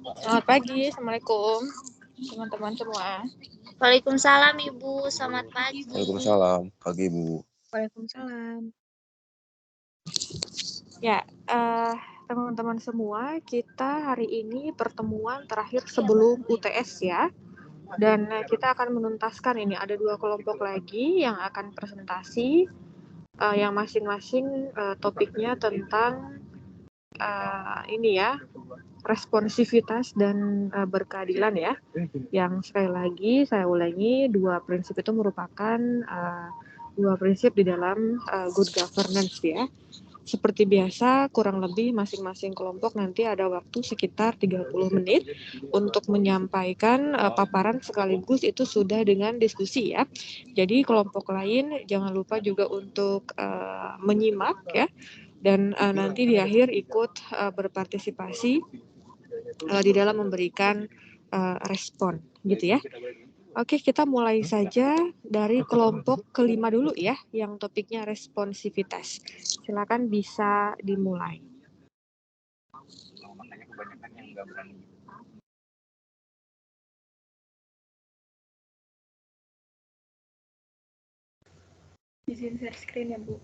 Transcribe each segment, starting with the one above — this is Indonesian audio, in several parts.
Selamat pagi, Assalamualaikum teman-teman semua. Waalaikumsalam Ibu, selamat pagi. Waalaikumsalam, pagi Bu. Waalaikumsalam. Ya, teman-teman semua, kita hari ini pertemuan terakhir sebelum UTS ya. Dan kita akan menuntaskan ini, ada 2 kelompok lagi yang akan presentasi, yang masing-masing topiknya tentang ini ya, responsivitas dan berkeadilan ya. Yang sekali lagi saya ulangi, 2 prinsip itu merupakan 2 prinsip di dalam good governance ya. Seperti biasa, kurang lebih masing-masing kelompok nanti ada waktu sekitar 30 menit untuk menyampaikan paparan sekaligus itu sudah dengan diskusi ya. Jadi kelompok lain jangan lupa juga untuk menyimak ya, dan nanti di akhir ikut berpartisipasi di dalam memberikan respon gitu ya. Oke, kita mulai saja dari kelompok kelima dulu ya, yang topiknya responsivitas. Silakan bisa dimulai. Izin share screen ya, Bu.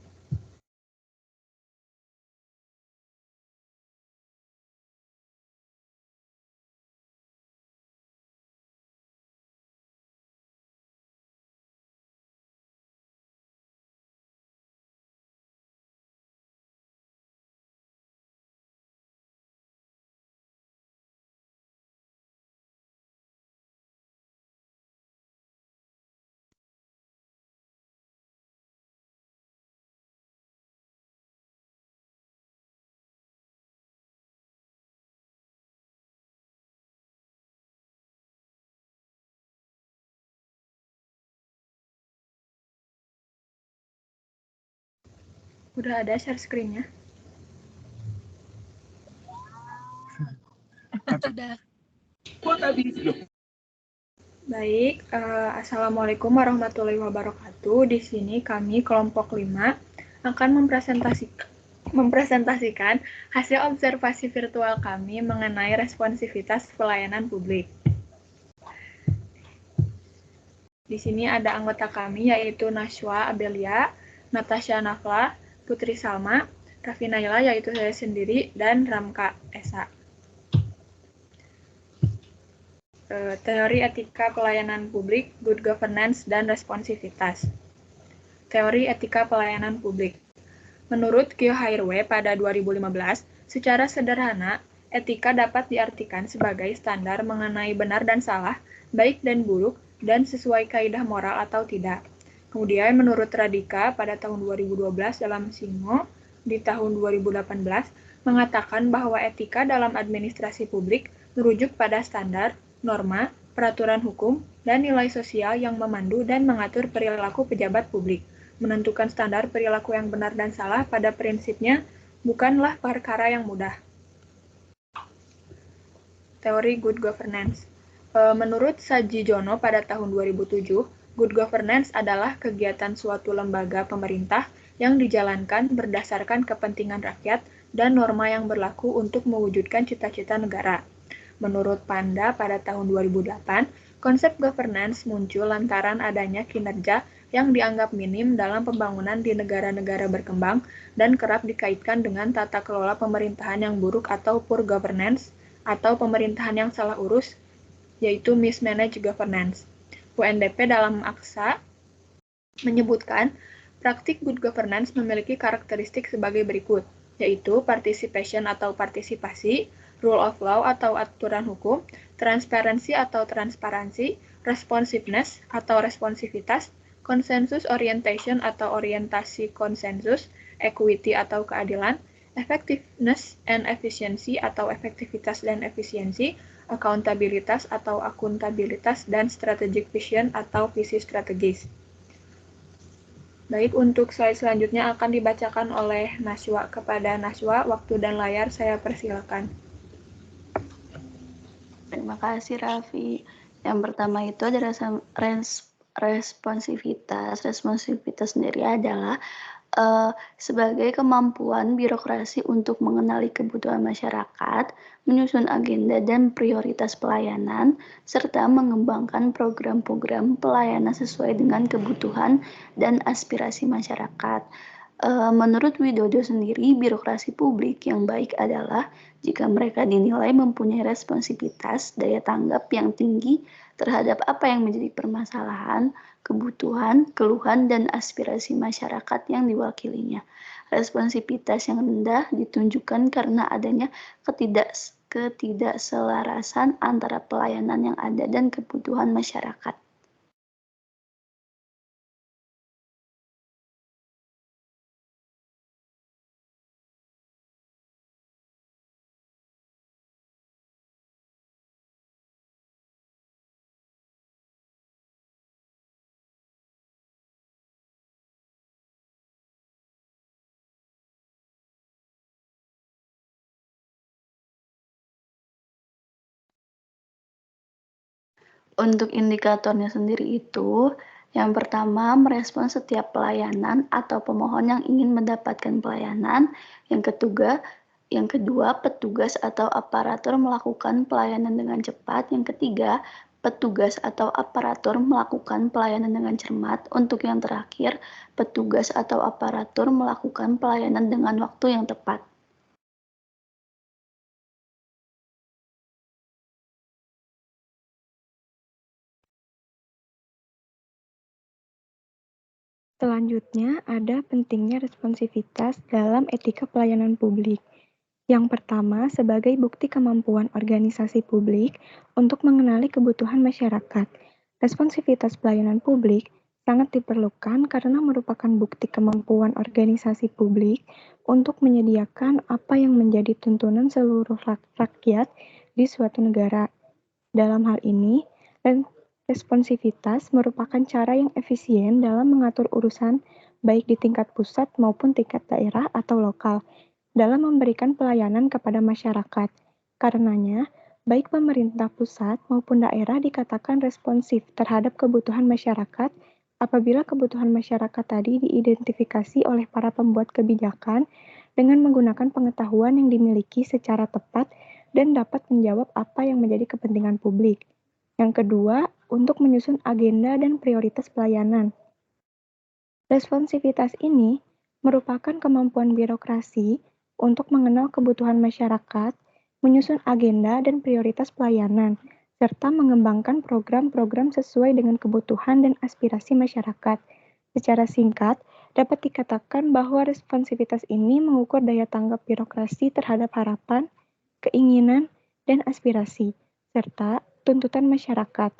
Udah ada share screen-nya? Sudah. Baik, Assalamualaikum warahmatullahi wabarakatuh. Di sini kami kelompok 5 akan mempresentasikan hasil observasi virtual kami mengenai responsivitas pelayanan publik. Di sini ada anggota kami yaitu Nashwa Abelia, Natasha Nafla, Putri Salma, Raffi Naila yaitu saya sendiri, dan Ramka Esa. Teori etika pelayanan publik, good governance, dan responsivitas. Teori etika pelayanan publik. Menurut Kyo Hairwe pada 2015, secara sederhana, etika dapat diartikan sebagai standar mengenai benar dan salah, baik dan buruk, dan sesuai kaidah moral atau tidak. Kemudian menurut Radika pada tahun 2012 dalam Singo di tahun 2018 mengatakan bahwa etika dalam administrasi publik merujuk pada standar, norma, peraturan hukum, dan nilai sosial yang memandu dan mengatur perilaku pejabat publik. Menentukan standar perilaku yang benar dan salah pada prinsipnya bukanlah perkara yang mudah. Teori good governance. Menurut Saji Jono pada tahun 2007, good governance adalah kegiatan suatu lembaga pemerintah yang dijalankan berdasarkan kepentingan rakyat dan norma yang berlaku untuk mewujudkan cita-cita negara. Menurut Panda pada tahun 2008, konsep governance muncul lantaran adanya kinerja yang dianggap minim dalam pembangunan di negara-negara berkembang dan kerap dikaitkan dengan tata kelola pemerintahan yang buruk atau poor governance, atau pemerintahan yang salah urus, yaitu mismanaged governance. UNDP dalam Aksa menyebutkan praktik good governance memiliki karakteristik sebagai berikut, yaitu participation atau partisipasi, rule of law atau aturan hukum, transparency atau transparansi, responsiveness atau responsivitas, consensus orientation atau orientasi konsensus, equity atau keadilan, effectiveness and efficiency atau efektivitas dan efisiensi, akuntabilitas atau akuntabilitas, dan strategic vision atau visi strategis. Baik, untuk slide selanjutnya akan dibacakan oleh Nashwa. Kepada Nashwa, waktu dan layar saya persilakan. Terima kasih Raffi. Yang pertama itu adalah responsivitas. Responsivitas sendiri adalah sebagai kemampuan birokrasi untuk mengenali kebutuhan masyarakat, menyusun agenda dan prioritas pelayanan, serta mengembangkan program-program pelayanan sesuai dengan kebutuhan dan aspirasi masyarakat. Menurut Widodo sendiri, birokrasi publik yang baik adalah jika mereka dinilai mempunyai responsivitas, daya tanggap yang tinggi terhadap apa yang menjadi permasalahan, kebutuhan, keluhan, dan aspirasi masyarakat yang diwakilinya. Responsivitas yang rendah ditunjukkan karena adanya ketidakselarasan antara pelayanan yang ada dan kebutuhan masyarakat. Untuk indikatornya sendiri itu, yang pertama merespons setiap pelayanan atau pemohon yang ingin mendapatkan pelayanan. Yang kedua, petugas atau aparatur melakukan pelayanan dengan cepat. Yang ketiga, petugas atau aparatur melakukan pelayanan dengan cermat. Untuk yang terakhir, petugas atau aparatur melakukan pelayanan dengan waktu yang tepat. Selanjutnya, ada pentingnya responsivitas dalam etika pelayanan publik. Yang pertama, sebagai bukti kemampuan organisasi publik untuk mengenali kebutuhan masyarakat. Responsivitas pelayanan publik sangat diperlukan karena merupakan bukti kemampuan organisasi publik untuk menyediakan apa yang menjadi tuntunan seluruh rakyat di suatu negara. Dalam hal ini, responsivitas merupakan cara yang efisien dalam mengatur urusan baik di tingkat pusat maupun tingkat daerah atau lokal dalam memberikan pelayanan kepada masyarakat. Karenanya, baik pemerintah pusat maupun daerah dikatakan responsif terhadap kebutuhan masyarakat apabila kebutuhan masyarakat tadi diidentifikasi oleh para pembuat kebijakan dengan menggunakan pengetahuan yang dimiliki secara tepat dan dapat menjawab apa yang menjadi kepentingan publik. Yang kedua, untuk menyusun agenda dan prioritas pelayanan. Responsivitas ini merupakan kemampuan birokrasi untuk mengenal kebutuhan masyarakat, menyusun agenda dan prioritas pelayanan, serta mengembangkan program-program sesuai dengan kebutuhan dan aspirasi masyarakat. Secara singkat, dapat dikatakan bahwa responsivitas ini mengukur daya tanggap birokrasi terhadap harapan, keinginan, dan aspirasi, serta tuntutan masyarakat.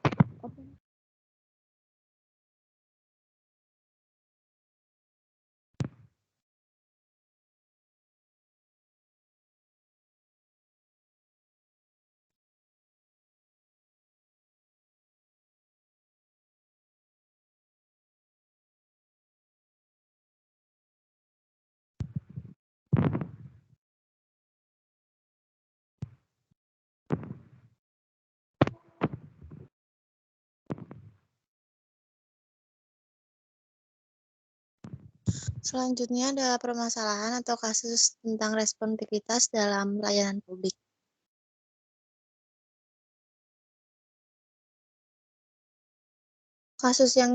Selanjutnya adalah permasalahan atau kasus tentang responsivitas dalam pelayanan publik. Kasus yang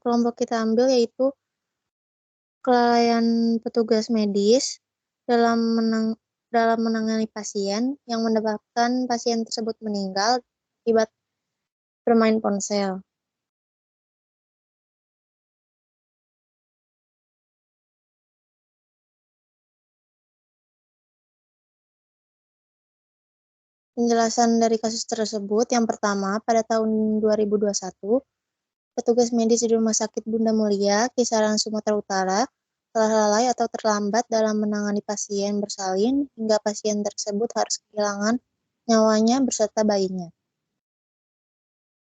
kelompok kita ambil yaitu kelalaian petugas medis dalam menangani pasien yang menyebabkan pasien tersebut meninggal akibat bermain ponsel. Penjelasan dari kasus tersebut, yang pertama, pada tahun 2021, petugas medis di Rumah Sakit Bunda Mulia, Kisaran Sumatera Utara, telah lalai atau terlambat dalam menangani pasien bersalin hingga pasien tersebut harus kehilangan nyawanya beserta bayinya.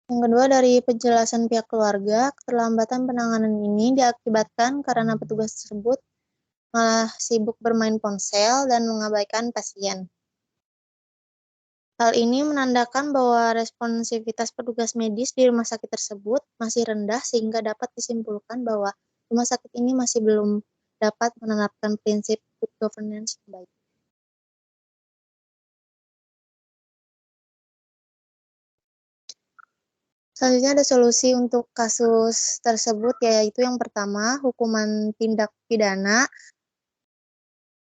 Yang kedua, dari penjelasan pihak keluarga, keterlambatan penanganan ini diakibatkan karena petugas tersebut malah sibuk bermain ponsel dan mengabaikan pasien. Hal ini menandakan bahwa responsivitas petugas medis di rumah sakit tersebut masih rendah sehingga dapat disimpulkan bahwa rumah sakit ini masih belum dapat menerapkan prinsip good governance yang baik. Selanjutnya ada solusi untuk kasus tersebut, yaitu yang pertama, hukuman tindak pidana,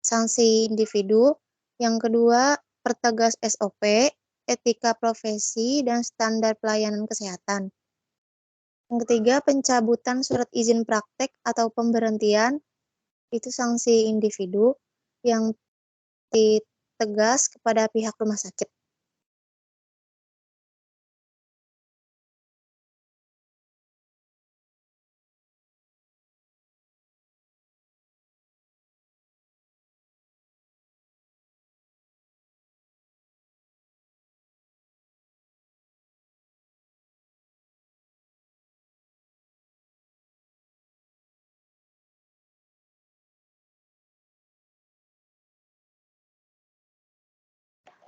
sanksi individu. Yang kedua, pertegas SOP, etika profesi, dan standar pelayanan kesehatan. Yang ketiga, pencabutan surat izin praktek atau pemberhentian, itu sanksi individu yang ditegas kepada pihak rumah sakit.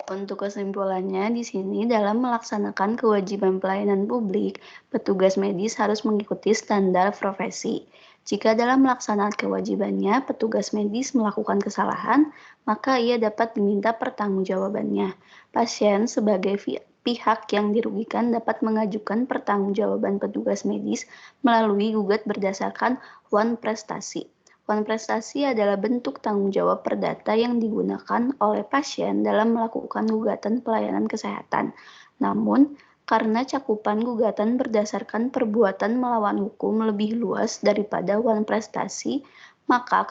Untuk kesimpulannya, di sini dalam melaksanakan kewajiban pelayanan publik, petugas medis harus mengikuti standar profesi. Jika dalam melaksanakan kewajibannya, petugas medis melakukan kesalahan, maka ia dapat diminta pertanggungjawabannya. Pasien sebagai pihak yang dirugikan dapat mengajukan pertanggungjawaban petugas medis melalui gugat berdasarkan wan prestasi. Wan prestasi adalah bentuk tanggung jawab perdata yang digunakan oleh pasien dalam melakukan gugatan pelayanan kesehatan. Namun, karena cakupan gugatan berdasarkan perbuatan melawan hukum lebih luas daripada wan prestasi, maka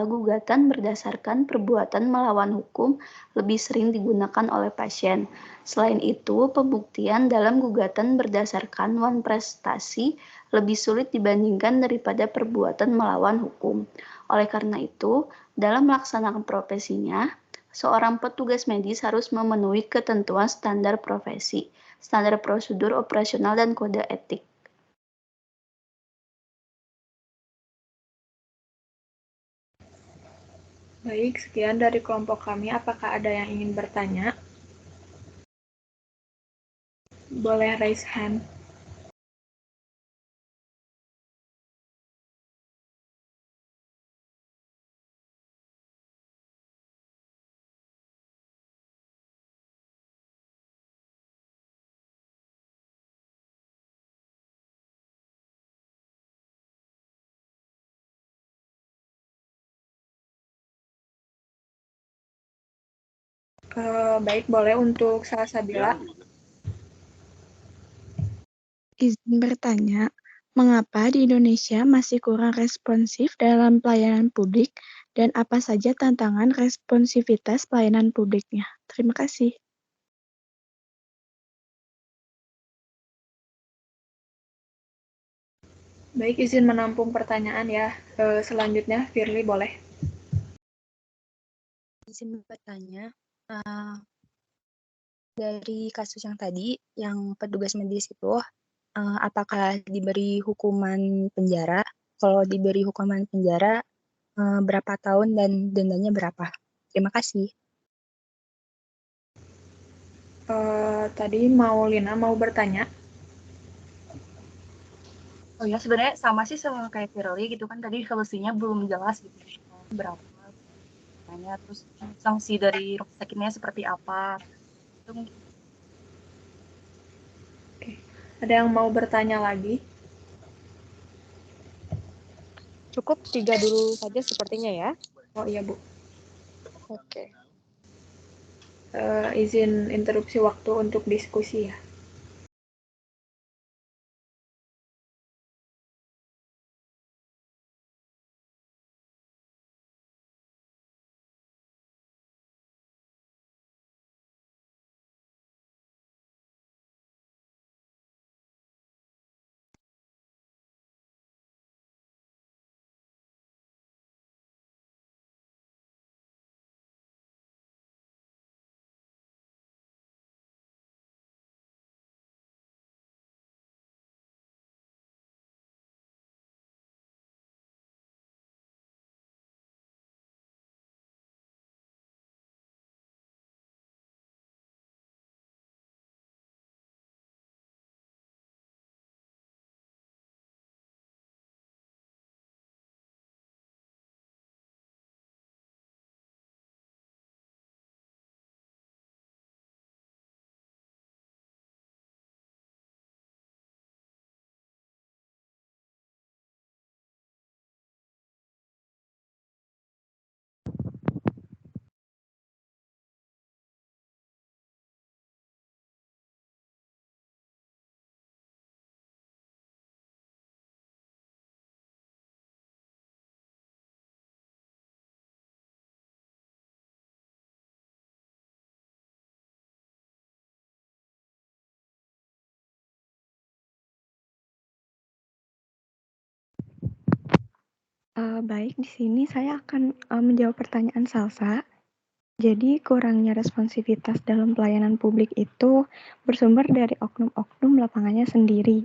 gugatan berdasarkan perbuatan melawan hukum lebih sering digunakan oleh pasien. Selain itu, pembuktian dalam gugatan berdasarkan wan prestasi lebih sulit dibandingkan daripada perbuatan melawan hukum. Oleh karena itu, dalam melaksanakan profesinya, seorang petugas medis harus memenuhi ketentuan standar profesi, standar prosedur operasional, dan kode etik. Baik, sekian dari kelompok kami. Apakah ada yang ingin bertanya? Boleh raise hand. Baik, boleh untuk Salsabila. Izin bertanya, mengapa di Indonesia masih kurang responsif dalam pelayanan publik dan apa saja tantangan responsivitas pelayanan publiknya? Terima kasih. Baik, izin menampung pertanyaan ya. Selanjutnya, Firly boleh. Izin bertanya, dari kasus yang tadi, yang petugas medis itu, apakah diberi hukuman penjara? Kalau diberi hukuman penjara, berapa tahun dan dendanya berapa? Terima kasih. Tadi Lina mau bertanya. Oh ya, sebenarnya sama sih sama kayak Firly gitu kan, tadi solusinya belum jelas gitu, berapa tanya, terus sanksi dari rumah sakitnya seperti apa. Itu mungkin. Oke. Ada yang mau bertanya lagi? Cukup 3 dulu saja sepertinya ya. Oh iya, Bu. Oke. Izin interupsi waktu untuk diskusi ya. Baik, di sini saya akan menjawab pertanyaan Salsa. Jadi, kurangnya responsivitas dalam pelayanan publik itu bersumber dari oknum-oknum lapangannya sendiri.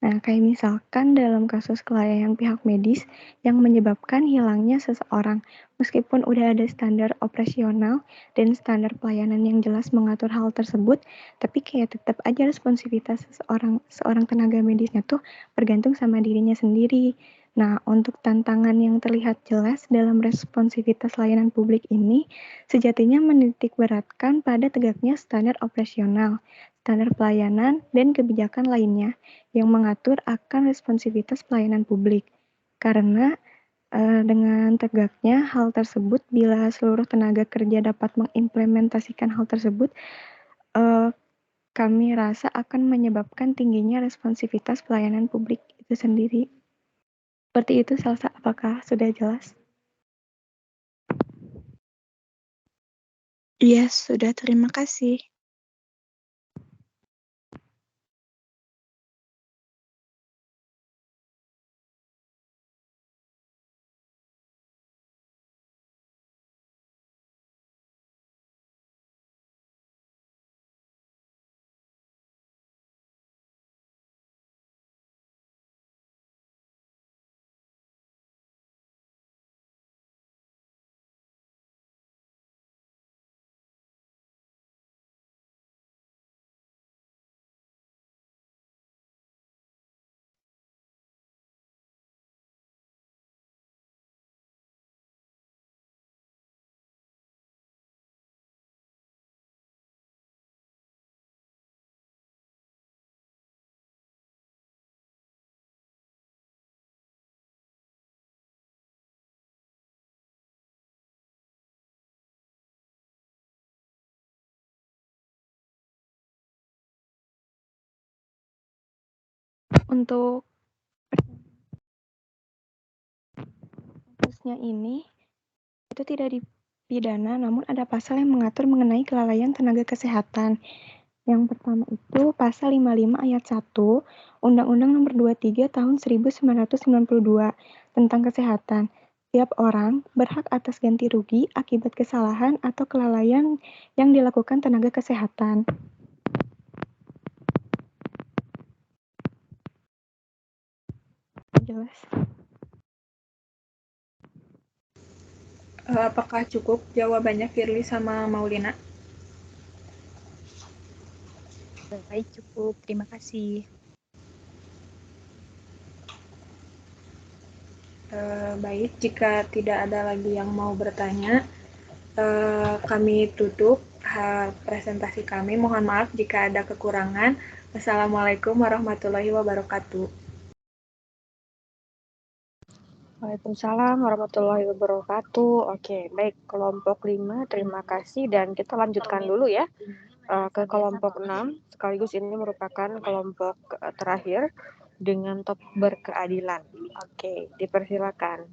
Nah, kayak misalkan dalam kasus kelalaian pihak medis yang menyebabkan hilangnya seseorang, meskipun udah ada standar operasional dan standar pelayanan yang jelas mengatur hal tersebut, tapi kayak tetap aja responsivitas seorang tenaga medisnya tuh bergantung sama dirinya sendiri. Nah, untuk tantangan yang terlihat jelas dalam responsivitas layanan publik ini, sejatinya menitik beratkan pada tegaknya standar operasional, standar pelayanan, dan kebijakan lainnya yang mengatur akan responsivitas pelayanan publik. Karena dengan tegaknya hal tersebut, bila seluruh tenaga kerja dapat mengimplementasikan hal tersebut, kami rasa akan menyebabkan tingginya responsivitas pelayanan publik itu sendiri. Seperti itu, Salsa, apakah sudah jelas? Iya, sudah. Terima kasih. Untuk kasusnya ini, itu tidak dipidana, namun ada pasal yang mengatur mengenai kelalaian tenaga kesehatan. Yang pertama itu pasal 55 ayat 1 Undang-Undang Nomor 23 Tahun 1992 tentang kesehatan. Setiap orang berhak atas ganti rugi akibat kesalahan atau kelalaian yang dilakukan tenaga kesehatan. Jelas. Apakah cukup jawabannya Firly sama Maulina? Baik, cukup. Terima kasih. Baik, jika tidak ada lagi yang mau bertanya, kami tutup presentasi kami. Mohon maaf jika ada kekurangan. Wassalamualaikum warahmatullahi wabarakatuh. Waalaikumsalam warahmatullahi wabarakatuh. Oke, baik. Kelompok 5, terima kasih. Dan kita lanjutkan dulu ya ke kelompok 6. Sekaligus ini merupakan kelompok terakhir dengan top berkeadilan. Oke, dipersilakan.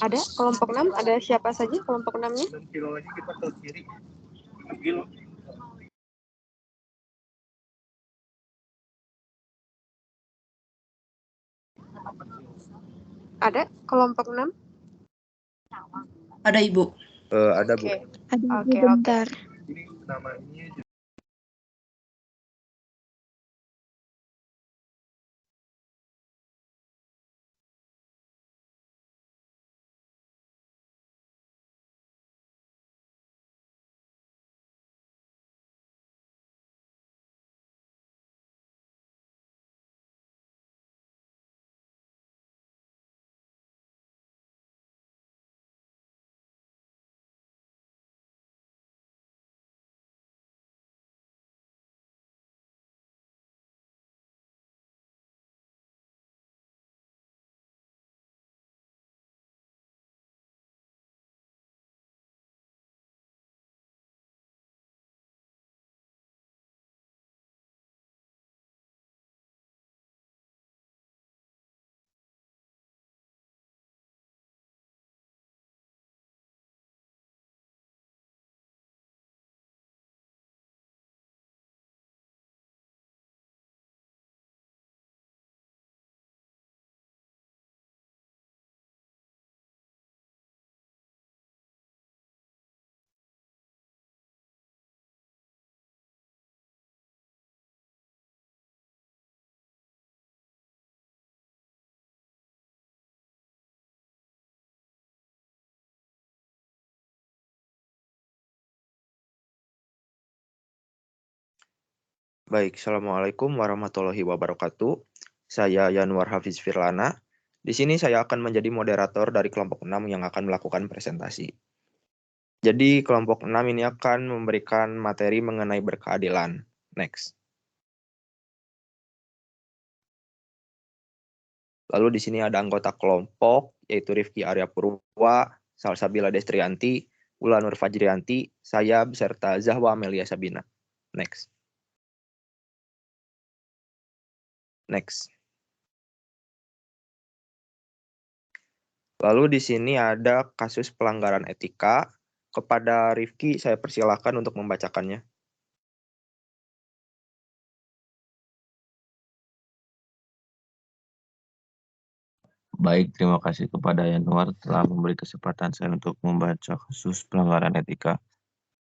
Ada kelompok 6, ada siapa saja kelompok 6-nya? Ada kelompok 6? Ada Ibu. Ada Bu. Oke. Ada Oke. bentar. Baik, Assalamualaikum warahmatullahi wabarakatuh. Saya Yanuar Hafiz Firlana. Di sini saya akan menjadi moderator dari kelompok 6 yang akan melakukan presentasi. Jadi kelompok 6 ini akan memberikan materi mengenai berkeadilan. Next. Lalu di sini ada anggota kelompok, yaitu Rifki Arya Purwa, Salsabila Destrianti, Ula Nur Fajrianti, saya beserta Zahwa Amelia Sabina. Next. Next. Lalu di sini ada kasus pelanggaran etika. Kepada Rifki, saya persilahkan untuk membacakannya. Baik, terima kasih kepada Yanuar telah memberi kesempatan saya untuk membaca kasus pelanggaran etika.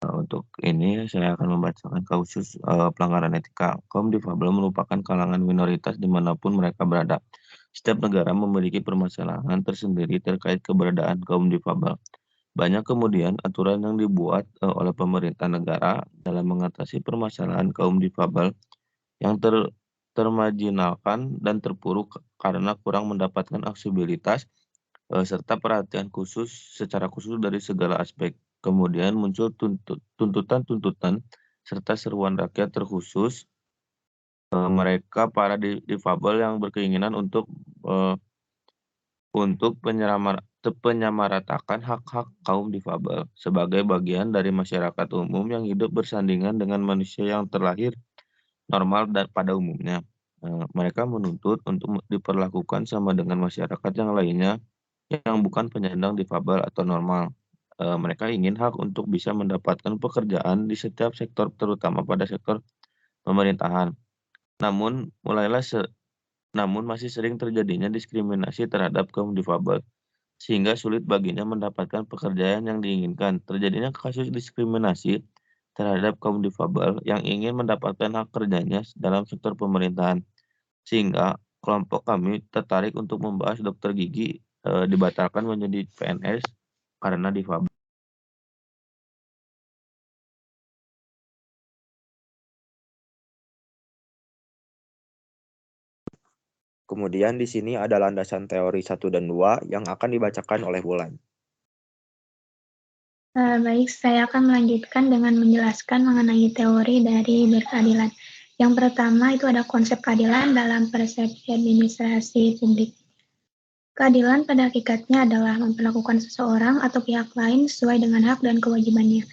Untuk ini saya akan membacakan kasus pelanggaran etika. Kaum difabel merupakan kalangan minoritas dimanapun mereka berada. Setiap negara memiliki permasalahan tersendiri terkait keberadaan kaum difabel. Banyak kemudian aturan yang dibuat oleh pemerintah negara dalam mengatasi permasalahan kaum difabel yang termarginalkan dan terpuruk karena kurang mendapatkan aksesibilitas serta perhatian khusus secara khusus dari segala aspek. Kemudian muncul tuntutan-tuntutan serta seruan rakyat terkhusus mereka para difabel yang berkeinginan untuk penyamaratakan hak-hak kaum difabel sebagai bagian dari masyarakat umum yang hidup bersandingan dengan manusia yang terlahir normal dan pada umumnya. Mereka menuntut untuk diperlakukan sama dengan masyarakat yang lainnya yang bukan penyandang difabel atau normal. Mereka ingin hak untuk bisa mendapatkan pekerjaan di setiap sektor, terutama pada sektor pemerintahan. Namun masih sering terjadinya diskriminasi terhadap kaum difabel, sehingga sulit baginya mendapatkan pekerjaan yang diinginkan. Terjadinya kasus diskriminasi terhadap kaum difabel yang ingin mendapatkan hak kerjanya dalam sektor pemerintahan, sehingga kelompok kami tertarik untuk membahas dokter gigi dibatalkan menjadi PNS karena difabel. Kemudian di sini ada landasan teori 1 dan 2 yang akan dibacakan oleh Wulan. Baik, saya akan melanjutkan dengan menjelaskan mengenai teori dari berkeadilan. Yang pertama itu ada konsep keadilan dalam persepsi administrasi publik. Keadilan pada hakikatnya adalah memperlakukan seseorang atau pihak lain sesuai dengan hak dan kewajibannya.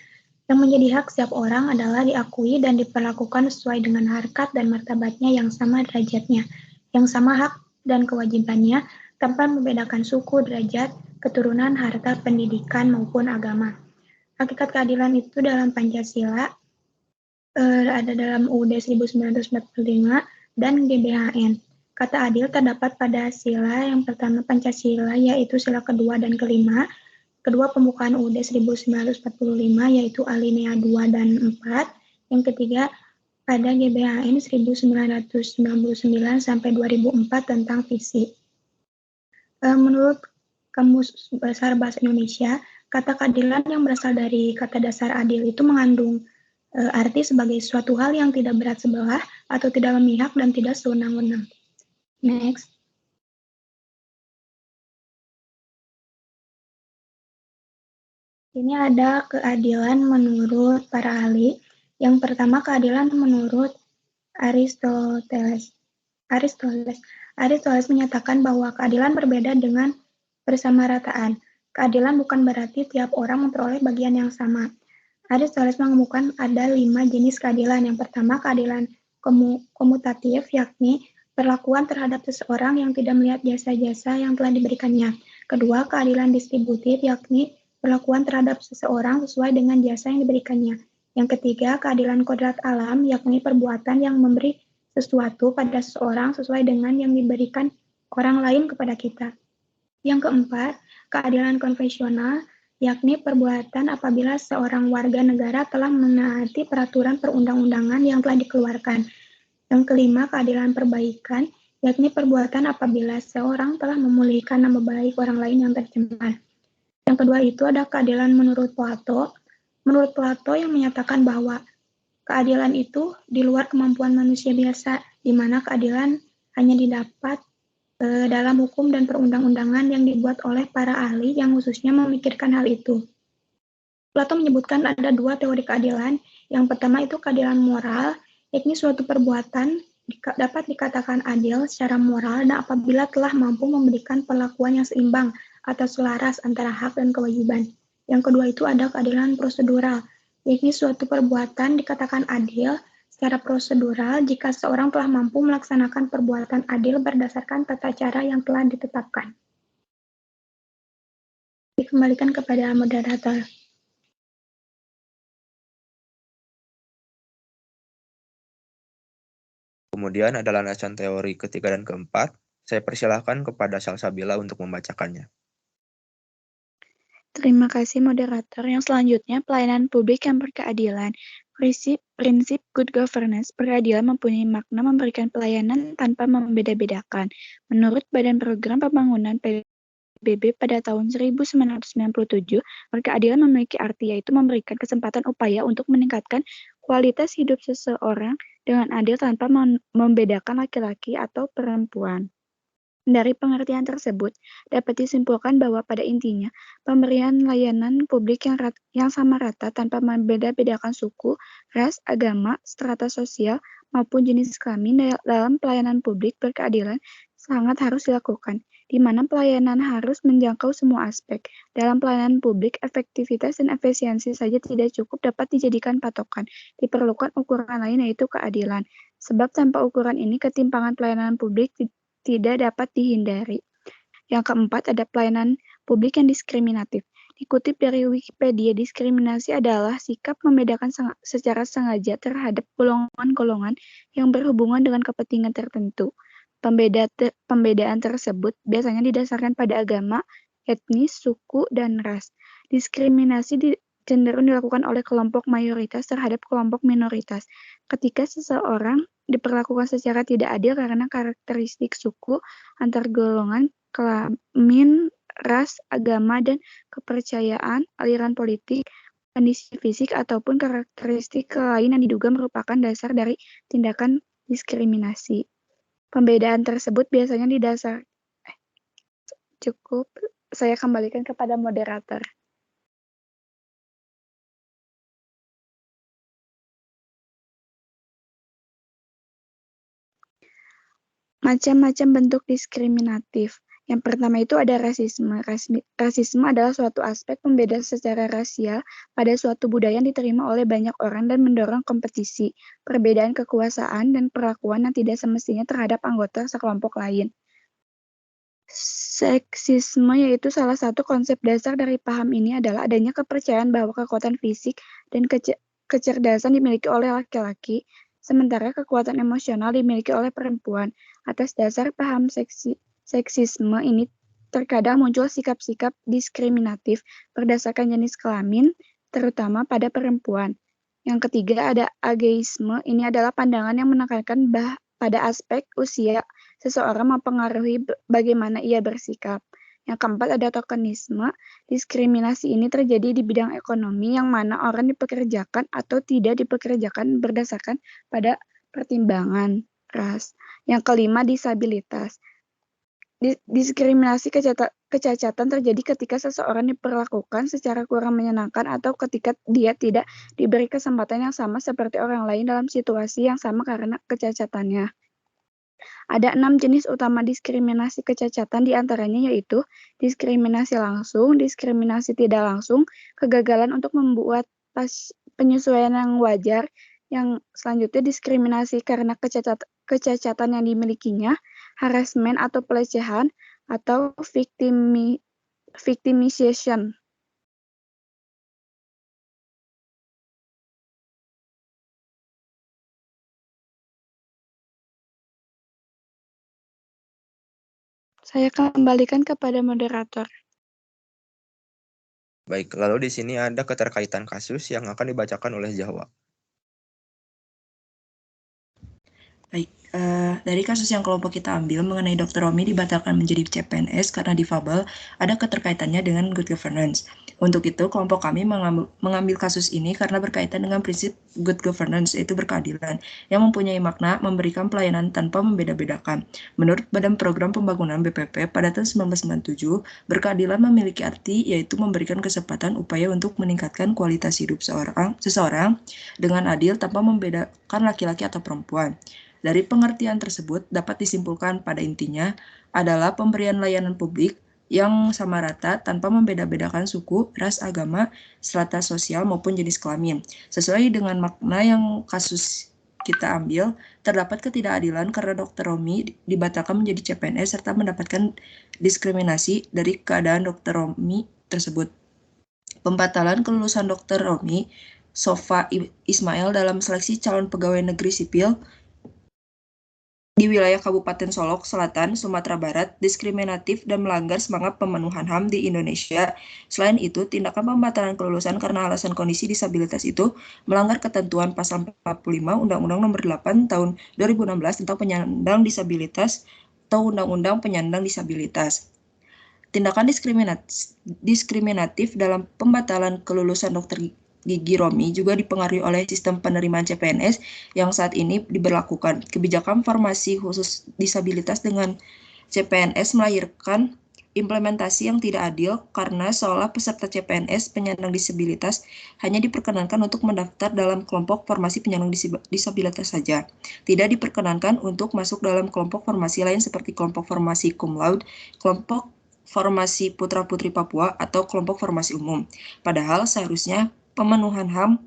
Yang menjadi hak setiap orang adalah diakui dan diperlakukan sesuai dengan harkat dan martabatnya yang sama derajatnya, yang sama hak dan kewajibannya tanpa membedakan suku, derajat, keturunan, harta, pendidikan, maupun agama. Hakikat keadilan itu dalam Pancasila, ada dalam UUD 1945 dan GBHN. Kata adil terdapat pada sila yang pertama Pancasila, yaitu sila kedua dan kelima. Kedua pembukaan UUD 1945, yaitu alinea 2 dan 4. Yang ketiga pada GBHN 1999 sampai 2004 tentang visi. Menurut Kamus Besar Bahasa Indonesia, kata keadilan yang berasal dari kata dasar adil itu mengandung arti sebagai suatu hal yang tidak berat sebelah atau tidak memihak dan tidak sewenang-wenang. Next. Ini ada keadilan menurut para ahli. Yang pertama, keadilan menurut Aristoteles. Aristoteles menyatakan bahwa keadilan berbeda dengan persamarataan. Keadilan bukan berarti tiap orang memperoleh bagian yang sama. Aristoteles mengemukakan ada 5 jenis keadilan. Yang pertama, keadilan komutatif, yakni perlakuan terhadap seseorang yang tidak melihat jasa-jasa yang telah diberikannya. Kedua, keadilan distributif, yakni perlakuan terhadap seseorang sesuai dengan jasa yang diberikannya. Yang ketiga, keadilan kodrat alam, yakni perbuatan yang memberi sesuatu pada seseorang sesuai dengan yang diberikan orang lain kepada kita. Yang keempat, keadilan konvensional, yakni perbuatan apabila seorang warga negara telah menaati peraturan perundang-undangan yang telah dikeluarkan. Yang kelima, keadilan perbaikan, yakni perbuatan apabila seorang telah memulihkan nama baik orang lain yang tercemar. Yang kedua itu ada keadilan menurut Plato. Menurut Plato yang menyatakan bahwa keadilan itu di luar kemampuan manusia biasa, di mana keadilan hanya didapat dalam hukum dan perundang-undangan yang dibuat oleh para ahli yang khususnya memikirkan hal itu. Plato menyebutkan ada dua teori keadilan. Yang pertama itu keadilan moral, yakni suatu perbuatan dapat dikatakan adil secara moral dan apabila telah mampu memberikan perlakuan yang seimbang atau selaras antara hak dan kewajiban. Yang kedua itu ada keadilan prosedural, yakni suatu perbuatan dikatakan adil secara prosedural jika seorang telah mampu melaksanakan perbuatan adil berdasarkan tata cara yang telah ditetapkan. Dikembalikan kepada moderator. Kemudian ada landasan teori ketiga dan keempat. Saya persilahkan kepada Salsabila untuk membacakannya. Terima kasih moderator. Yang selanjutnya, pelayanan publik yang berkeadilan. Prinsip good governance, berkeadilan mempunyai makna memberikan pelayanan tanpa membeda-bedakan. Menurut Badan Program Pembangunan PBB pada tahun 1997, berkeadilan memiliki arti yaitu memberikan kesempatan upaya untuk meningkatkan kualitas hidup seseorang dengan adil tanpa membedakan laki-laki atau perempuan. Dari pengertian tersebut, dapat disimpulkan bahwa pada intinya, pemberian layanan publik yang sama rata tanpa membeda-bedakan suku, ras, agama, strata sosial, maupun jenis kelamin dalam pelayanan publik berkeadilan sangat harus dilakukan, di mana pelayanan harus menjangkau semua aspek. Dalam pelayanan publik, efektivitas dan efisiensi saja tidak cukup dapat dijadikan patokan. Diperlukan ukuran lain yaitu keadilan. Sebab tanpa ukuran ini, ketimpangan pelayanan publik tidak dapat dihindari. Yang keempat, ada pelayanan publik yang diskriminatif. Dikutip dari Wikipedia, diskriminasi adalah sikap membedakan secara sengaja terhadap golongan-golongan yang berhubungan dengan kepentingan tertentu. Pembedaan tersebut biasanya didasarkan pada agama, etnis, suku, dan ras. Diskriminasi cenderung dilakukan oleh kelompok mayoritas terhadap kelompok minoritas. Ketika seseorang diperlakukan secara tidak adil karena karakteristik suku, antar golongan, kelamin, ras, agama, dan kepercayaan, aliran politik, kondisi fisik, ataupun karakteristik lain yang diduga merupakan dasar dari tindakan diskriminasi. Pembedaan tersebut biasanya cukup, saya kembalikan kepada moderator. Macam-macam bentuk diskriminatif. Yang pertama itu ada rasisme. Rasisme adalah suatu aspek pembeda secara rasial pada suatu budaya yang diterima oleh banyak orang dan mendorong kompetisi, perbedaan kekuasaan, dan perlakuan yang tidak semestinya terhadap anggota sekelompok lain. Seksisme yaitu salah satu konsep dasar dari paham ini adalah adanya kepercayaan bahwa kekuatan fisik dan kecerdasan dimiliki oleh laki-laki, sementara kekuatan emosional dimiliki oleh perempuan. Atas dasar paham seksisme ini terkadang muncul sikap-sikap diskriminatif berdasarkan jenis kelamin, terutama pada perempuan. Yang ketiga ada ageisme. Ini adalah pandangan yang menekankan pada aspek usia seseorang mempengaruhi bagaimana ia bersikap. Yang keempat ada tokenisme. Diskriminasi ini terjadi di bidang ekonomi yang mana orang dipekerjakan atau tidak dipekerjakan berdasarkan pada pertimbangan ras. Yang kelima disabilitas. Diskriminasi kecacatan terjadi ketika seseorang diperlakukan secara kurang menyenangkan atau ketika dia tidak diberi kesempatan yang sama seperti orang lain dalam situasi yang sama karena kecacatannya. Ada 6 jenis utama diskriminasi kecacatan, diantaranya yaitu diskriminasi langsung, diskriminasi tidak langsung, kegagalan untuk membuat penyesuaian yang wajar, yang selanjutnya diskriminasi karena kecacatan yang dimilikinya, harassment atau pelecehan, atau victimization. Saya kembalikan kepada moderator. Baik, lalu di sini ada keterkaitan kasus yang akan dibacakan oleh Jawa. Baik, dari kasus yang kelompok kita ambil mengenai Dr. Romi dibatalkan menjadi CPNS karena difabel, ada keterkaitannya dengan good governance. Untuk itu, kelompok kami mengambil kasus ini karena berkaitan dengan prinsip good governance, yaitu berkeadilan, yang mempunyai makna memberikan pelayanan tanpa membeda-bedakan. Menurut Badan Program Pembangunan BPP pada tahun 1997, berkeadilan memiliki arti yaitu memberikan kesempatan upaya untuk meningkatkan kualitas hidup seseorang dengan adil tanpa membedakan laki-laki atau perempuan. Dari pengertian tersebut dapat disimpulkan pada intinya adalah pemberian layanan publik yang sama rata tanpa membeda-bedakan suku, ras, agama, strata sosial maupun jenis kelamin. Sesuai dengan makna yang kasus kita ambil, terdapat ketidakadilan karena Dr. Romi dibatalkan menjadi CPNS serta mendapatkan diskriminasi dari keadaan Dr. Romi tersebut. Pembatalan kelulusan Dr. Romi Sofa Ismail dalam seleksi calon pegawai negeri sipil di wilayah Kabupaten Solok Selatan, Sumatera Barat, diskriminatif dan melanggar semangat pemenuhan HAM di Indonesia. Selain itu, tindakan pembatalan kelulusan karena alasan kondisi disabilitas itu melanggar ketentuan pasal 45 Undang-Undang Nomor 8 Tahun 2016 tentang penyandang disabilitas atau Undang-Undang Penyandang Disabilitas. Tindakan diskriminatif dalam pembatalan kelulusan Dr. Gigi Romi juga dipengaruhi oleh sistem penerimaan CPNS yang saat ini diberlakukan. Kebijakan formasi khusus disabilitas dengan CPNS melahirkan implementasi yang tidak adil karena seolah peserta CPNS penyandang disabilitas hanya diperkenankan untuk mendaftar dalam kelompok formasi penyandang disabilitas saja. Tidak diperkenankan untuk masuk dalam kelompok formasi lain seperti kelompok formasi cum laude, kelompok formasi putra-putri Papua, atau kelompok formasi umum. Padahal seharusnya pemenuhan HAM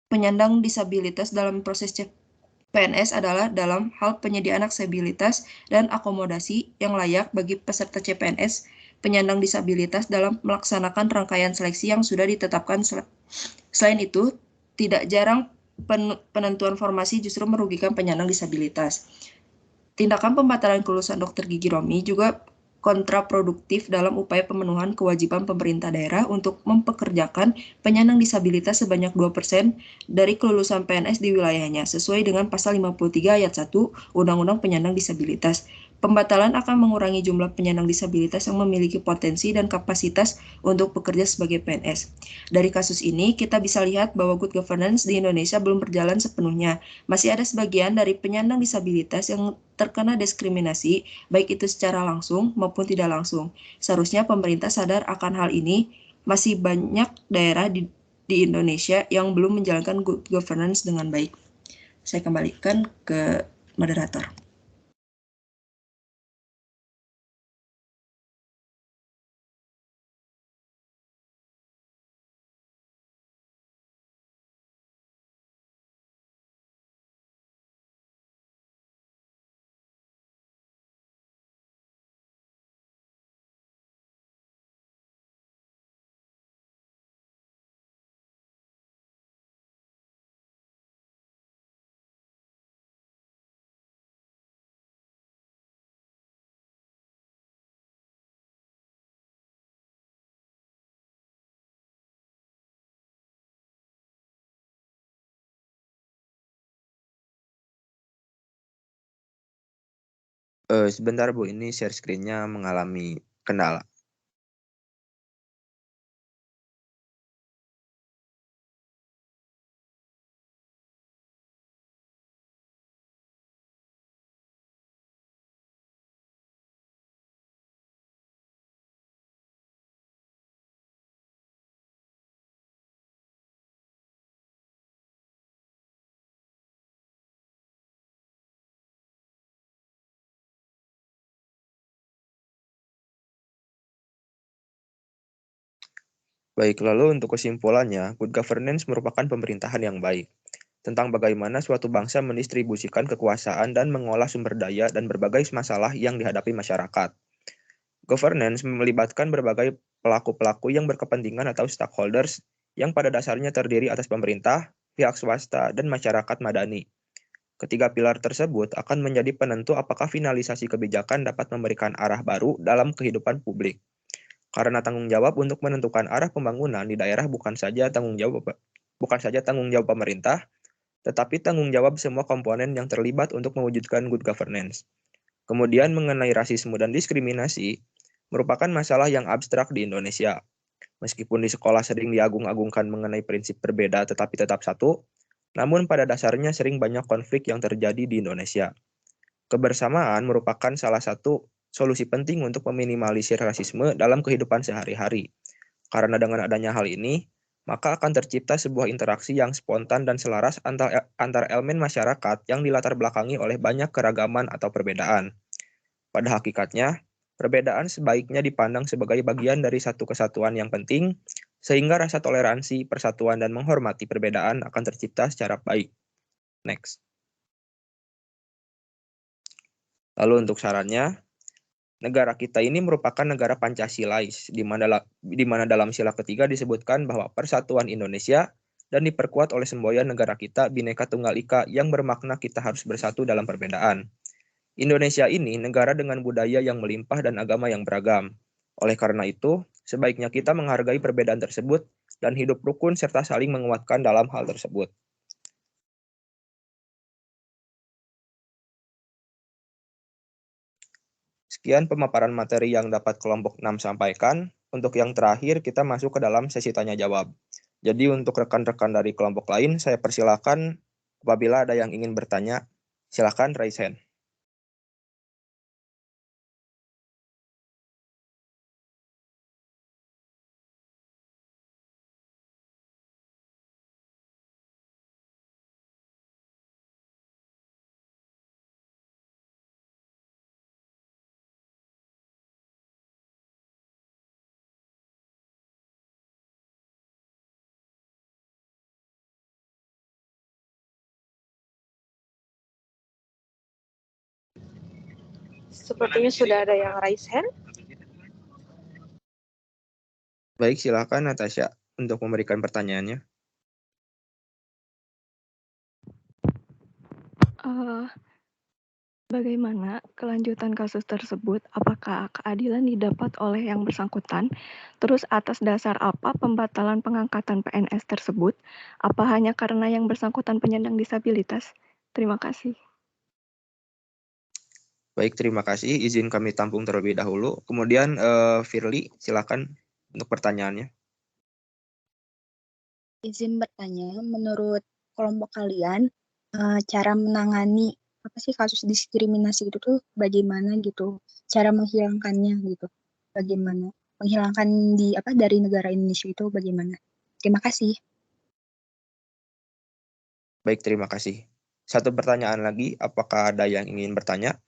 penyandang disabilitas dalam proses CPNS adalah dalam hal penyediaan aksesibilitas dan akomodasi yang layak bagi peserta CPNS penyandang disabilitas dalam melaksanakan rangkaian seleksi yang sudah ditetapkan. Selain itu, tidak jarang penentuan formasi justru merugikan penyandang disabilitas. Tindakan pembatalan kelulusan Dr. Gigi Romi juga kontraproduktif dalam upaya pemenuhan kewajiban pemerintah daerah untuk mempekerjakan penyandang disabilitas sebanyak 2% dari kelulusan PNS di wilayahnya, sesuai dengan pasal 53 ayat 1 Undang-Undang Penyandang Disabilitas. Pembatalan akan mengurangi jumlah penyandang disabilitas yang memiliki potensi dan kapasitas untuk bekerja sebagai PNS. Dari kasus ini, kita bisa lihat bahwa good governance di Indonesia belum berjalan sepenuhnya. Masih ada sebagian dari penyandang disabilitas yang terkena diskriminasi, baik itu secara langsung maupun tidak langsung. Seharusnya pemerintah sadar akan hal ini. Masih banyak daerah di Indonesia yang belum menjalankan good governance dengan baik. Saya kembalikan ke moderator. Sebentar Bu, ini share screen-nya mengalami kendala. Baik, lalu untuk kesimpulannya, good governance merupakan pemerintahan yang baik tentang bagaimana suatu bangsa mendistribusikan kekuasaan dan mengolah sumber daya dan berbagai masalah yang dihadapi masyarakat. Governance melibatkan berbagai pelaku-pelaku yang berkepentingan atau stakeholders yang pada dasarnya terdiri atas pemerintah, pihak swasta, dan masyarakat madani. Ketiga pilar tersebut akan menjadi penentu apakah finalisasi kebijakan dapat memberikan arah baru dalam kehidupan publik. Karena tanggung jawab untuk menentukan arah pembangunan di daerah bukan saja tanggung jawab pemerintah, tetapi tanggung jawab semua komponen yang terlibat untuk mewujudkan good governance. Kemudian mengenai rasisme dan diskriminasi, merupakan masalah yang abstrak di Indonesia. Meskipun di sekolah sering diagung-agungkan mengenai prinsip berbeda tetapi tetap satu, namun pada dasarnya sering banyak konflik yang terjadi di Indonesia. Kebersamaan merupakan salah satu solusi penting untuk meminimalisir rasisme dalam kehidupan sehari-hari. Karena dengan adanya hal ini, maka akan tercipta sebuah interaksi yang spontan dan selaras antar elemen masyarakat yang dilatar belakangi oleh banyak keragaman atau perbedaan. Pada hakikatnya, perbedaan sebaiknya dipandang sebagai bagian dari satu kesatuan yang penting, sehingga rasa toleransi, persatuan, dan menghormati perbedaan akan tercipta secara baik. Next. Lalu untuk sarannya, negara kita ini merupakan negara Pancasilais, di mana dalam sila ketiga disebutkan bahwa persatuan Indonesia dan diperkuat oleh semboyan negara kita Bhinneka Tunggal Ika yang bermakna kita harus bersatu dalam perbedaan. Indonesia ini negara dengan budaya yang melimpah dan agama yang beragam. Oleh karena itu, sebaiknya kita menghargai perbedaan tersebut dan hidup rukun serta saling menguatkan dalam hal tersebut. Sekian pemaparan materi yang dapat kelompok 6 sampaikan. Untuk yang terakhir, kita masuk ke dalam sesi tanya-jawab. Jadi untuk rekan-rekan dari kelompok lain, saya persilakan apabila ada yang ingin bertanya, silakan raise hand. Sepertinya sudah ada yang raise hand. Baik, silakan Natasha untuk memberikan pertanyaannya. Bagaimana kelanjutan kasus tersebut? Apakah keadilan didapat oleh yang bersangkutan? Terus atas dasar apa pembatalan pengangkatan PNS tersebut? Apa hanya karena yang bersangkutan penyandang disabilitas? Terima kasih. Baik, terima kasih. Izin kami tampung terlebih dahulu. Kemudian Firly, silakan untuk pertanyaannya. Izin bertanya, menurut kelompok kalian, cara menangani apa sih kasus diskriminasi itu tuh bagaimana gitu? Cara menghilangkannya gitu? Bagaimana? Menghilangkan dari negara Indonesia itu bagaimana? Terima kasih. Baik, terima kasih. Satu pertanyaan lagi, apakah ada yang ingin bertanya?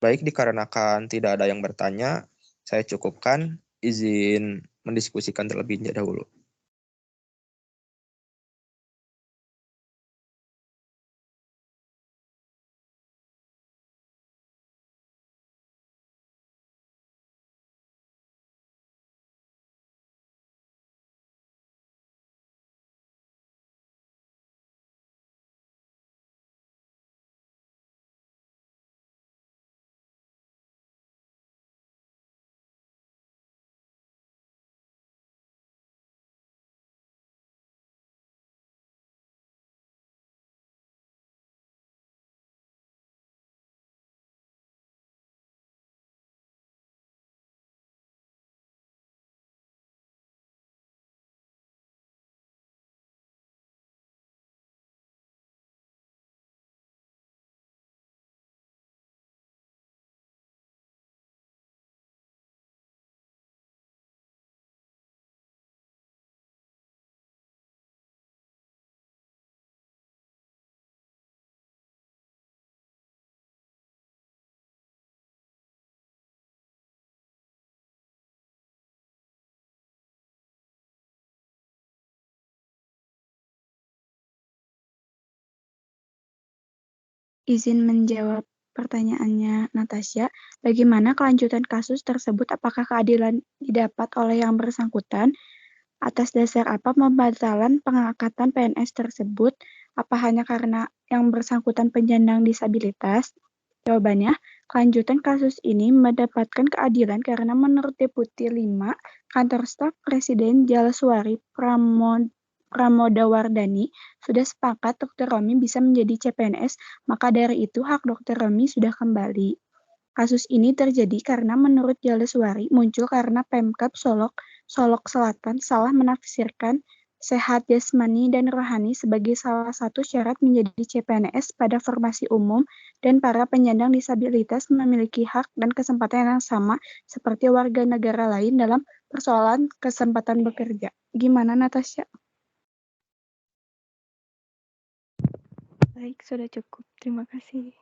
Baik, dikarenakan tidak ada yang bertanya, saya cukupkan. Izin mendiskusikan terlebih dahulu. Izin menjawab pertanyaannya Natasha, bagaimana kelanjutan kasus tersebut? Apakah keadilan didapat oleh yang bersangkutan? Atas dasar apa pembatalan pengangkatan PNS tersebut? Apa hanya karena yang bersangkutan penyandang disabilitas? Jawabannya, Lanjutan kasus ini mendapatkan keadilan karena menurut Deputi 5 Kantor Staf Presiden Jalaswari Pramodawardhani sudah sepakat Dr. Romi bisa menjadi CPNS, maka dari itu hak Dr. Romi sudah kembali. Kasus ini terjadi karena menurut Jalaswari muncul karena Pemkab Solok Selatan salah menafsirkan sehat jasmani dan rohani sebagai salah satu syarat menjadi CPNS pada formasi umum dan para penyandang disabilitas memiliki hak dan kesempatan yang sama seperti warga negara lain dalam persoalan kesempatan bekerja. Gimana, Natasha? Baik, sudah cukup. Terima kasih.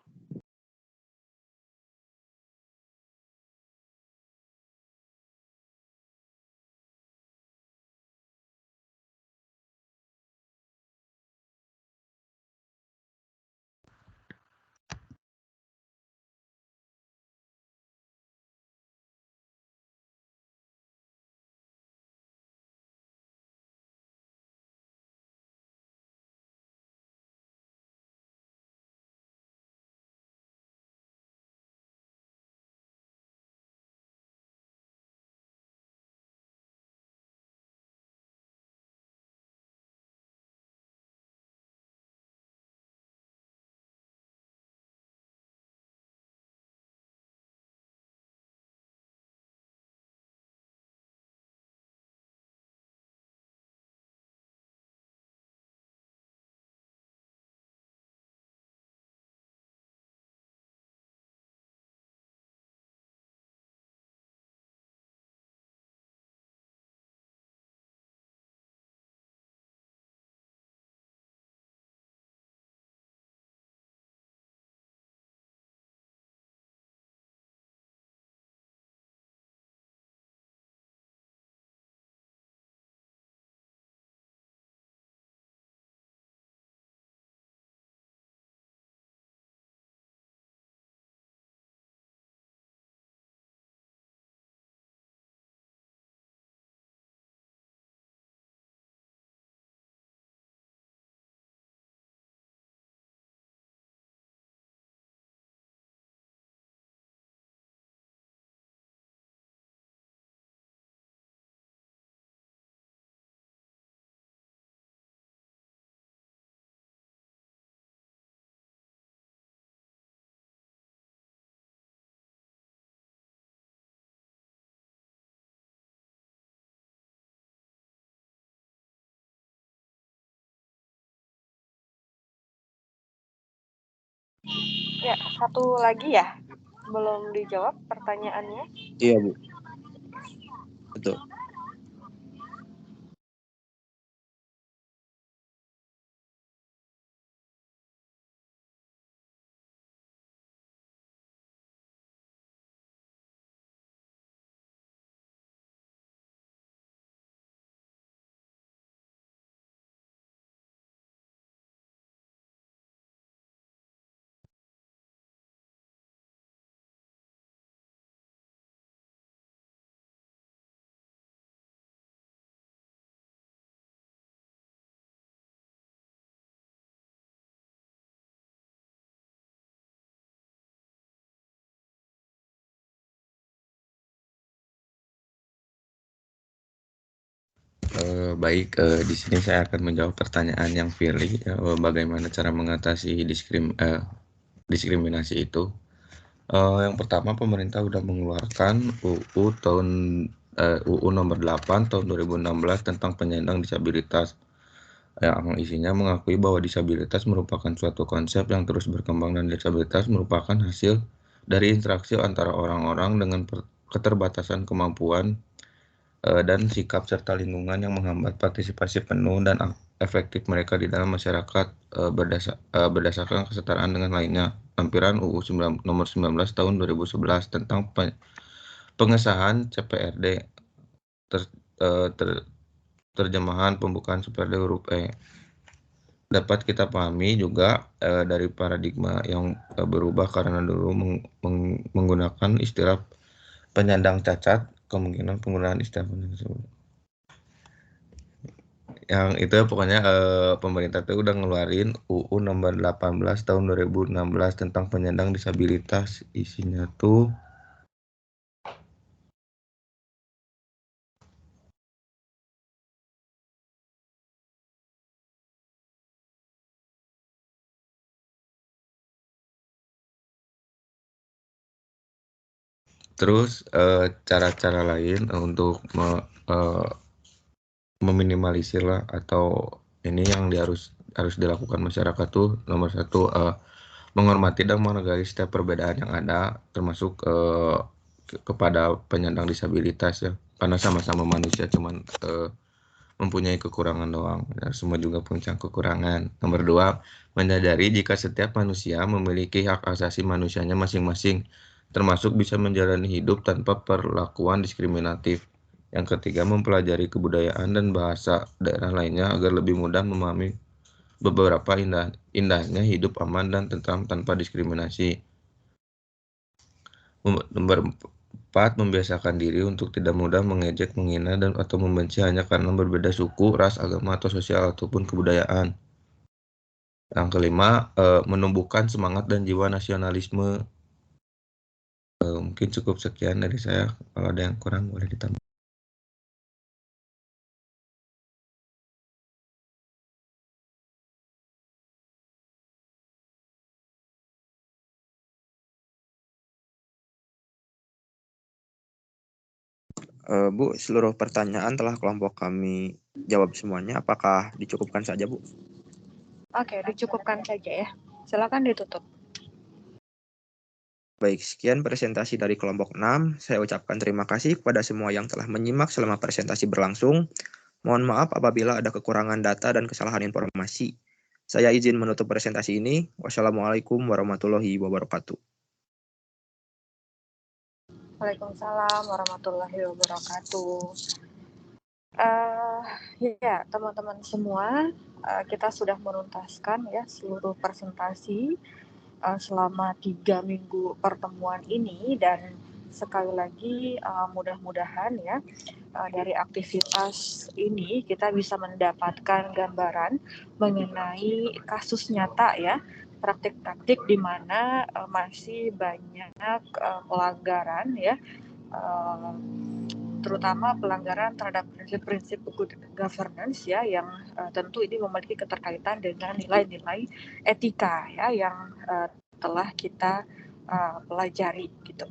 Ya, satu lagi ya? Belum dijawab pertanyaannya? Iya, Bu. Betul. Baik, di sini saya akan menjawab pertanyaan yang Firly, bagaimana cara mengatasi diskriminasi itu. Yang pertama, pemerintah sudah mengeluarkan UU nomor 8 tahun 2016 tentang penyandang disabilitas, yang isinya mengakui bahwa disabilitas merupakan suatu konsep yang terus berkembang dan disabilitas merupakan hasil dari interaksi antara orang-orang dengan keterbatasan kemampuan dan sikap serta lingkungan yang menghambat partisipasi penuh dan efektif mereka di dalam masyarakat berdasarkan kesetaraan dengan lainnya. Lampiran UU nomor 19 tahun 2011 tentang pengesahan CPRD, terjemahan pembukaan CPRD huruf E. Dapat kita pahami juga dari paradigma yang berubah karena dulu menggunakan istilah penyandang cacat, kemungkinan penggunaan istilah tersebut. yang itu pokoknya pemerintah tuh udah ngeluarin UU nomor 18 tahun 2016 tentang penyandang disabilitas. Isinya tuh terus cara-cara lain untuk meminimalisir lah atau ini yang harus dilakukan masyarakat tuh nomor satu menghormati dan menghargai setiap perbedaan yang ada termasuk kepada penyandang disabilitas ya, karena sama-sama manusia, cuman mempunyai kekurangan doang ya, semua juga punya kekurangan. Nomor dua, menyadari jika setiap manusia memiliki hak asasi manusianya masing-masing, termasuk bisa menjalani hidup tanpa perlakuan diskriminatif. Yang ketiga, mempelajari kebudayaan dan bahasa daerah lainnya agar lebih mudah memahami beberapa indahnya hidup aman dan tentram tanpa diskriminasi. Nomor 4, membiasakan diri untuk tidak mudah mengejek, menghina, dan atau membenci hanya karena berbeda suku, ras, agama, atau sosial ataupun kebudayaan. Yang kelima, menumbuhkan semangat dan jiwa nasionalisme. Mungkin cukup sekian dari saya. Kalau ada yang kurang boleh ditambah. Bu, seluruh pertanyaan telah kelompok kami jawab semuanya. Apakah dicukupkan saja, Bu? Oke, dicukupkan saja ya. Silakan ditutup. Baik, sekian presentasi dari kelompok 6. Saya ucapkan terima kasih kepada semua yang telah menyimak selama presentasi berlangsung. Mohon maaf apabila ada kekurangan data dan kesalahan informasi. Saya izin menutup presentasi ini. Wassalamualaikum warahmatullahi wabarakatuh. Waalaikumsalam warahmatullahi wabarakatuh. Ya, teman-teman semua, kita sudah menuntaskan ya seluruh presentasi selama 3 minggu pertemuan ini, dan sekali lagi mudah-mudahan ya dari aktivitas ini kita bisa mendapatkan gambaran mengenai kasus nyata ya, praktik-praktik di mana masih banyak pelanggaran ya, terutama pelanggaran terhadap prinsip-prinsip good governance ya, yang tentu ini memiliki keterkaitan dengan nilai-nilai etika ya yang telah kita pelajari gitu.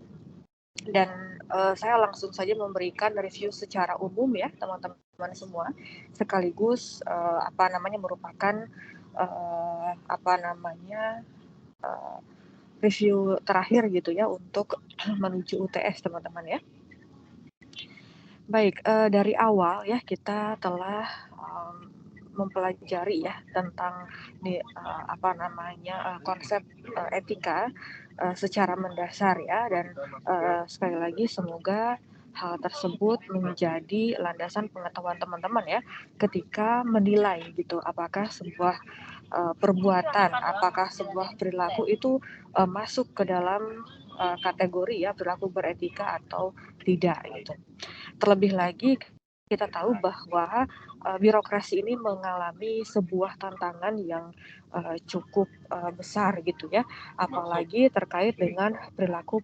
Dan saya langsung saja memberikan review secara umum ya teman-teman semua, sekaligus merupakan review terakhir gitu ya untuk menuju UTS teman-teman ya. Baik, dari awal ya kita telah mempelajari ya tentang konsep etika secara mendasar ya, dan sekali lagi semoga hal tersebut menjadi landasan pengetahuan teman-teman ya ketika menilai gitu apakah sebuah perbuatan, apakah sebuah perilaku itu masuk ke dalam kategori ya perilaku beretika atau tidak gitu. Terlebih lagi kita tahu bahwa birokrasi ini mengalami sebuah tantangan yang cukup besar gitu ya, apalagi terkait dengan perilaku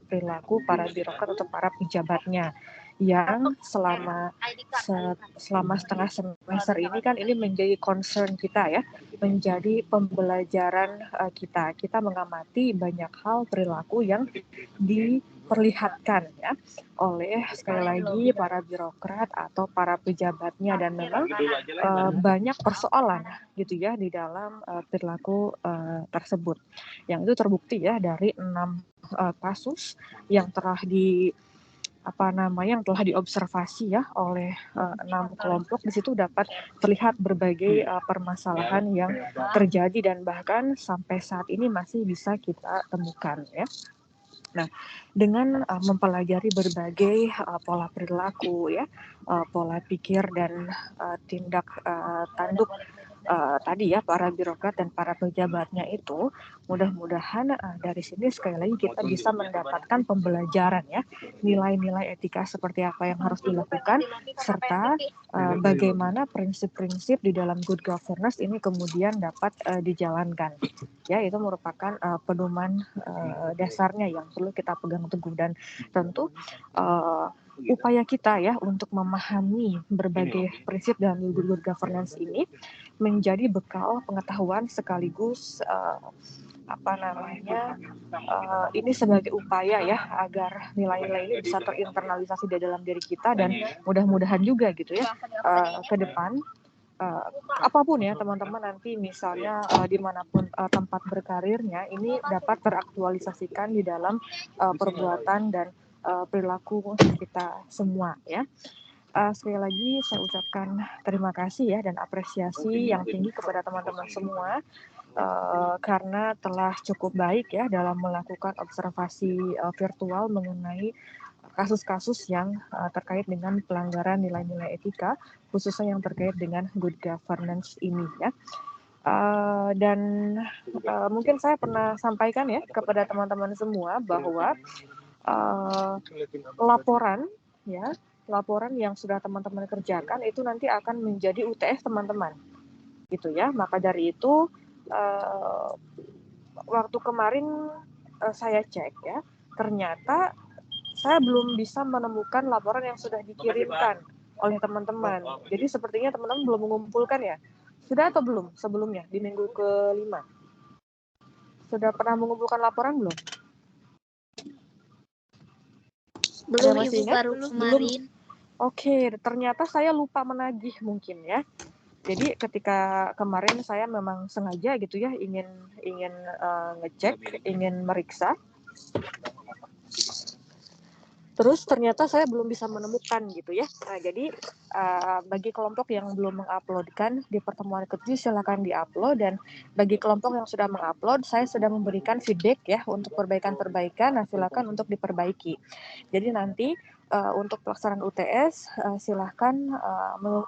para birokrat atau para pejabatnya yang selama setengah semester ini kan ini menjadi concern kita ya, menjadi pembelajaran kita mengamati banyak hal perilaku yang diperlihatkan ya oleh sekali lagi para birokrat atau para pejabatnya, dan memang banyak persoalan gitu ya di dalam perilaku tersebut, yang itu terbukti ya dari 6 kasus yang telah yang telah diobservasi ya oleh 6 kelompok. Di situ dapat terlihat berbagai permasalahan yang terjadi dan bahkan sampai saat ini masih bisa kita temukan ya. Nah, dengan mempelajari berbagai pola perilaku ya, pola pikir dan tindak tanduk tadi ya para birokrat dan para pejabatnya itu, mudah-mudahan dari sini sekali lagi kita bisa mendapatkan pembelajaran ya, nilai-nilai etika seperti apa yang harus dilakukan, serta bagaimana prinsip-prinsip di dalam good governance ini kemudian dapat dijalankan. Ya, itu merupakan pedoman dasarnya yang perlu kita pegang teguh, dan tentu upaya kita ya untuk memahami berbagai prinsip dalam good governance ini menjadi bekal pengetahuan sekaligus ini sebagai upaya ya agar nilai-nilai ini bisa terinternalisasi di dalam diri kita, dan mudah-mudahan juga gitu ya ke depan apapun ya teman-teman nanti misalnya dimanapun tempat berkarirnya ini dapat teraktualisasikan di dalam perbuatan dan perilaku kita semua ya. Sekali lagi saya ucapkan terima kasih ya dan apresiasi yang tinggi kepada teman-teman semua karena telah cukup baik ya dalam melakukan observasi virtual mengenai kasus-kasus yang terkait dengan pelanggaran nilai-nilai etika, khususnya yang terkait dengan good governance ini ya. Dan mungkin saya pernah sampaikan ya kepada teman-teman semua bahwa laporan yang sudah teman-teman kerjakan itu nanti akan menjadi UTS teman-teman gitu ya. Maka dari itu waktu kemarin saya cek ya, ternyata saya belum bisa menemukan laporan yang sudah dikirimkan oleh teman-teman. Jadi sepertinya teman-teman belum mengumpulkan ya. Sudah atau belum sebelumnya di minggu ke-5? Sudah pernah mengumpulkan laporan belum? Belum Ibu, baru kemarin. Oke, ternyata saya lupa menagih mungkin ya. Jadi ketika kemarin saya memang sengaja gitu ya ingin ngecek, ingin meriksa. Terus ternyata saya belum bisa menemukan gitu ya. Nah, jadi bagi kelompok yang belum menguploadkan di pertemuan ke-7 silakan diupload, dan bagi kelompok yang sudah mengupload saya sudah memberikan feedback ya untuk perbaikan-perbaikan. Nah, silakan untuk diperbaiki. Jadi nanti untuk pelaksanaan UTS silakan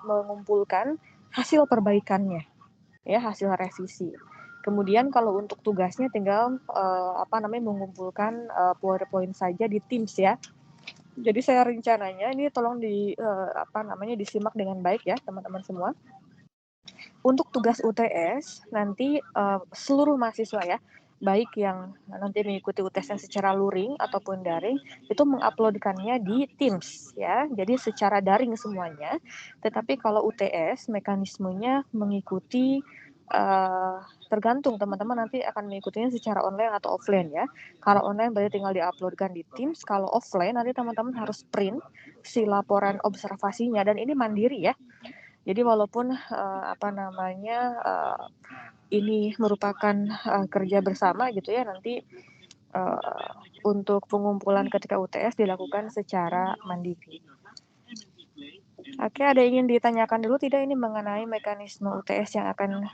mengumpulkan hasil perbaikannya ya, hasil revisi. Kemudian kalau untuk tugasnya tinggal mengumpulkan PowerPoint saja di Teams ya. Jadi saya rencananya ini tolong disimak dengan baik ya teman-teman semua. Untuk tugas UTS nanti seluruh mahasiswa ya, baik yang nanti mengikuti UTS secara luring ataupun daring, itu menguploadkannya di Teams ya. Jadi secara daring semuanya. Tetapi kalau UTS mekanismenya mengikuti tergantung teman-teman nanti akan mengikutinya secara online atau offline ya. Kalau online berarti tinggal diuploadkan di Teams. Kalau offline nanti teman-teman harus print si laporan observasinya, dan ini mandiri ya. Jadi walaupun ini merupakan kerja bersama gitu ya, nanti untuk pengumpulan ketika UTS dilakukan secara mandiri. Oke, ada yang ingin ditanyakan dulu tidak ini mengenai mekanisme UTS yang akan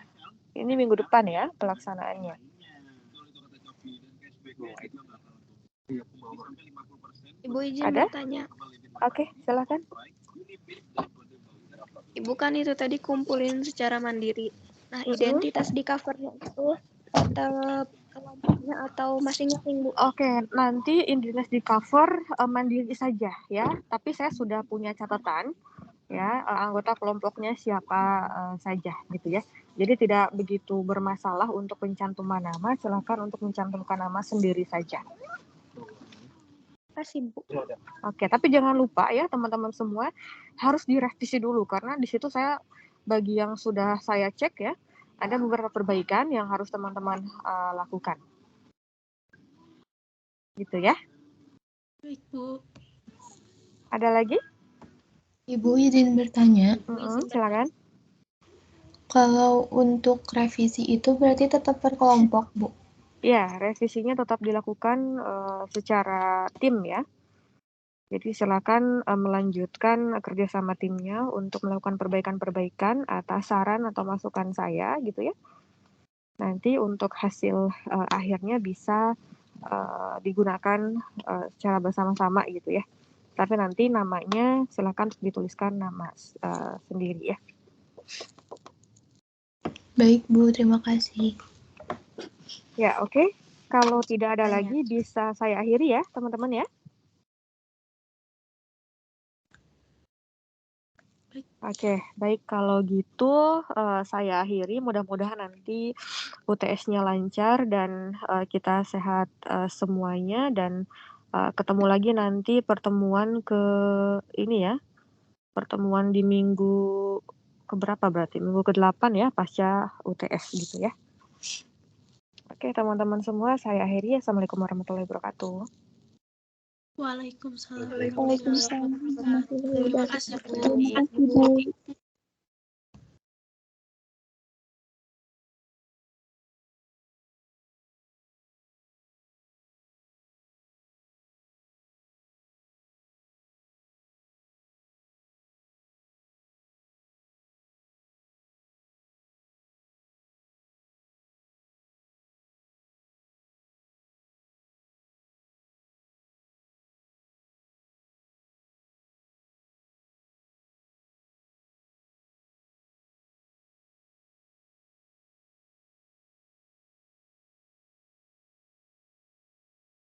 ini minggu depan ya pelaksanaannya? Ibu izin bertanya. Oke, silakan. Ibu kan itu tadi kumpulin secara mandiri. Nah, identitas di covernya itu tetap kelompoknya atau masing-masing, Bu? Oke, nanti identitas di cover mandiri saja ya. Tapi saya sudah punya catatan ya, anggota kelompoknya siapa saja gitu ya. Jadi tidak begitu bermasalah untuk pencantuman nama, silakan untuk mencantumkan nama sendiri saja. Kasih, Bu. Oke, tapi jangan lupa ya teman-teman semua harus direvisi dulu, karena di situ saya bagi yang sudah saya cek ya, ada beberapa perbaikan yang harus teman-teman lakukan. Gitu ya. Baik, Bu. Ada lagi? Ibu izin bertanya. Silakan. Kalau untuk revisi itu berarti tetap per kelompok, Bu? Ya, revisinya tetap dilakukan secara tim ya. Jadi silakan melanjutkan kerjasama timnya untuk melakukan perbaikan-perbaikan atas saran atau masukan saya gitu ya. Nanti untuk hasil akhirnya bisa digunakan secara bersama-sama gitu ya. Tapi nanti namanya silakan dituliskan nama sendiri ya. Baik, Bu. Terima kasih. Ya, oke. Kalau tidak ada lagi, bisa saya akhiri ya, teman-teman ya. Oke, baik. Kalau gitu, saya akhiri. Mudah-mudahan nanti UTS-nya lancar dan kita sehat semuanya. Dan ketemu lagi nanti pertemuan ini ya. Pertemuan di minggu keberapa berarti? Minggu ke-8 ya, pasca UTS gitu ya. Oke, teman-teman semua, saya akhiri. Assalamualaikum warahmatullahi wabarakatuh. Waalaikumsalam. Waalaikumsalam warahmatullahi Terima kasih, Bu. wabarakatuh. Terima kasih, Bu.